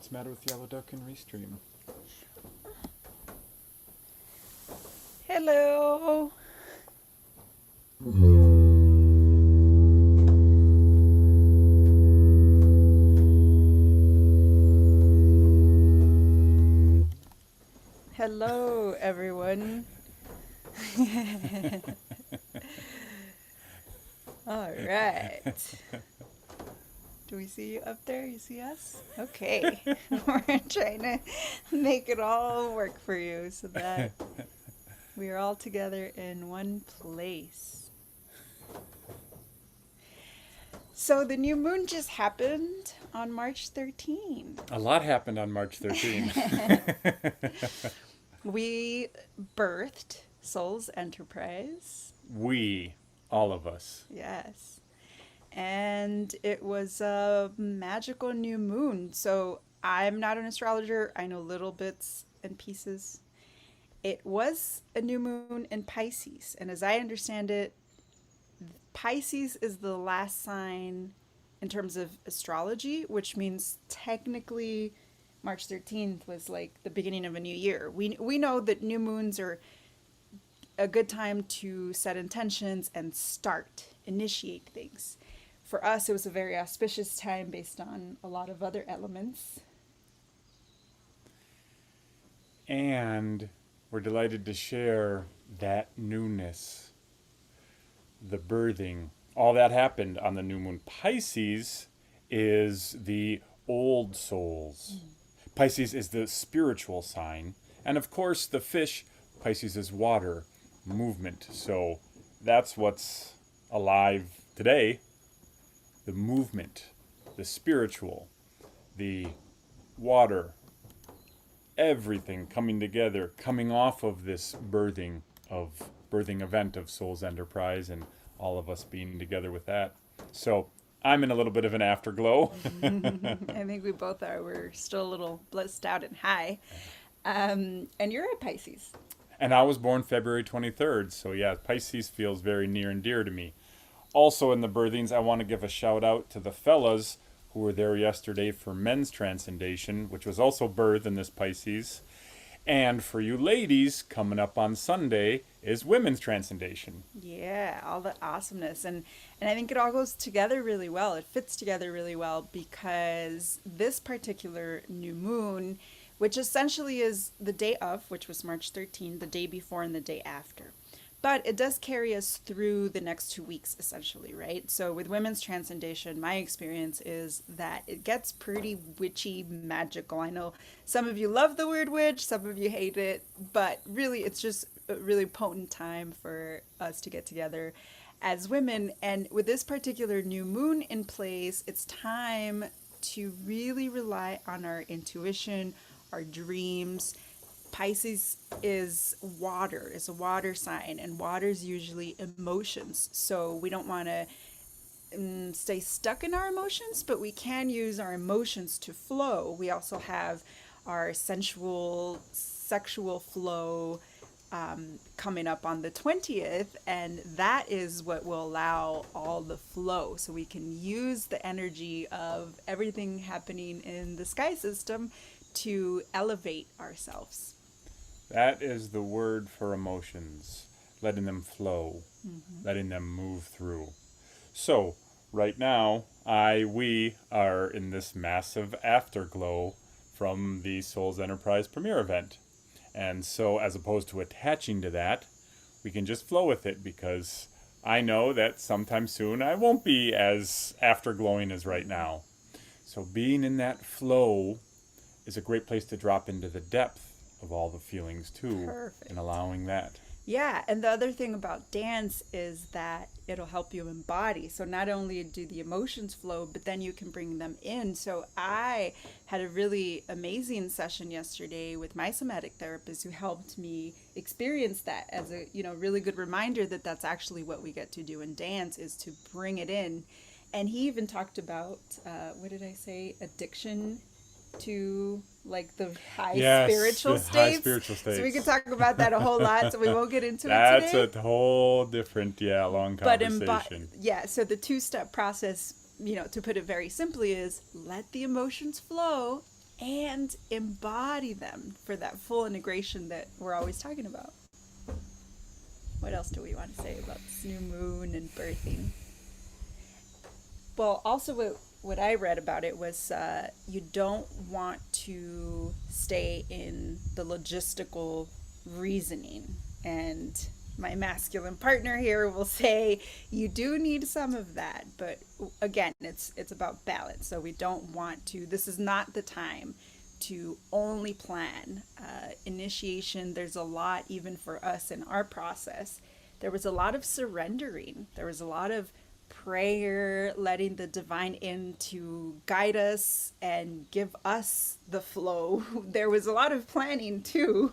What's the matter with Yellow Duck and Restream? Hello. Hello, everyone. All right. Do we see you up there? You see us? Okay. We're trying to make it all work for you so that we are all together in one place. So the new moon just happened on March 13th. A lot happened on March 13. We birthed Soul's Enterprise. We, all of us. Yes. And it was a magical new moon. So I'm not an astrologer. I know little bits and pieces. It was a new moon in Pisces. And as I understand it, Pisces is the last sign in terms of astrology, which means technically March 13th was like the beginning of a new year. We know that new moons are a good time to set intentions and initiate things. For us, it was a very auspicious time based on a lot of other elements. And we're delighted to share that newness, the birthing. All that happened on the new moon. Pisces is the old souls. Pisces is the spiritual sign. And of course, the fish, Pisces is water, movement. So that's what's alive today. The movement, the spiritual, the water, everything coming together, coming off of this birthing event of Soul's Enterprise and all of us being together with that. So I'm in a little bit of an afterglow. I think we both are. We're still a little blissed out and high. And you're a Pisces. And I was born February 23rd. So yeah, Pisces feels very near and dear to me. Also in the birthings, I want to give a shout out to the fellas who were there yesterday for men's transcendation, which was also birthed in this Pisces. And for you ladies, coming up on Sunday is women's transcendation. Yeah, all the awesomeness. And I think it all goes together really well. It fits together really well because this particular new moon, which essentially is the day of, which was March 13th, the day before and the day after. But it does carry us through the next 2 weeks, essentially, right? So with women's transcendation, my experience is that it gets pretty witchy, magical. I know some of you love the word witch, some of you hate it, but really it's just a really potent time for us to get together as women. And with this particular new moon in place, it's time to really rely on our intuition, our dreams. Pisces is a water sign, and water is usually emotions. So we don't want to stay stuck in our emotions, but we can use our emotions to flow. We also have our sensual, sexual flow coming up on the 20th, and that is what will allow all the flow. So we can use the energy of everything happening in the sky system to elevate ourselves. That is the word for emotions, letting them flow, letting them move through. So, right now, we are in this massive afterglow from the Souls Enterprise premiere event. And so, as opposed to attaching to that, we can just flow with it because I know that sometime soon I won't be as afterglowing as right now. So, being in that flow is a great place to drop into the depth of all the feelings too. Perfect. And allowing that. Yeah, and the other thing about dance is that it'll help you embody. So not only do the emotions flow, but then you can bring them in. So I had a really amazing session yesterday with my somatic therapist who helped me experience that as a, really good reminder that that's actually what we get to do in dance, is to bring it in. And he even talked about, what did I say, addiction to like the high spiritual states. High spiritual states. So we could talk about that a whole lot. So we won't get into it That's today. a whole different, long conversation. So the two-step process, to put it very simply, is let the emotions flow and embody them for that full integration that we're always talking about. What else do we want to say about this new moon and birthing? Well, also what I read about it was you don't want to stay in the logistical reasoning. And my masculine partner here will say you do need some of that. But again, it's about balance. So we don't want to, this is not the time to only plan. Initiation, there's a lot, even for us in our process. There was a lot of surrendering. There was a lot of prayer, letting the divine in to guide us and give us the flow. There was a lot of planning too.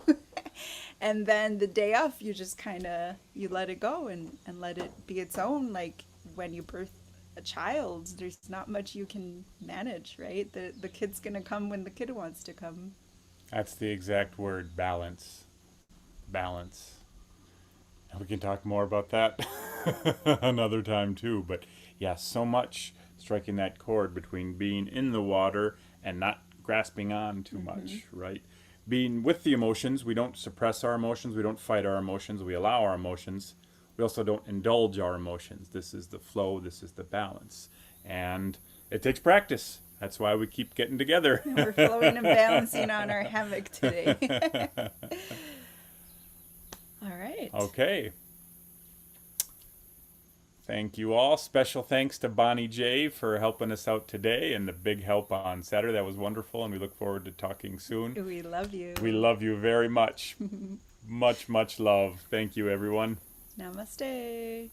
And then the day of, you just you let it go and let it be its own. Like when you birth a child, there's not much you can manage, right? The kid's gonna come when the kid wants to come. That's the exact word, balance. Balance. We can talk more about that another time too. But yeah, so much striking that chord between being in the water and not grasping on too much, right? Being with the emotions, we don't suppress our emotions, we don't fight our emotions, we allow our emotions. We also don't indulge our emotions. This is the flow, this is the balance. And it takes practice. That's why we keep getting together. We're flowing and balancing on our hammock today. All right. Okay. Thank you all. Special thanks to Bonnie J for helping us out today and the big help on Saturday. That was wonderful, and we look forward to talking soon. We love you. We love you very much. Much, much love. Thank you, everyone. Namaste.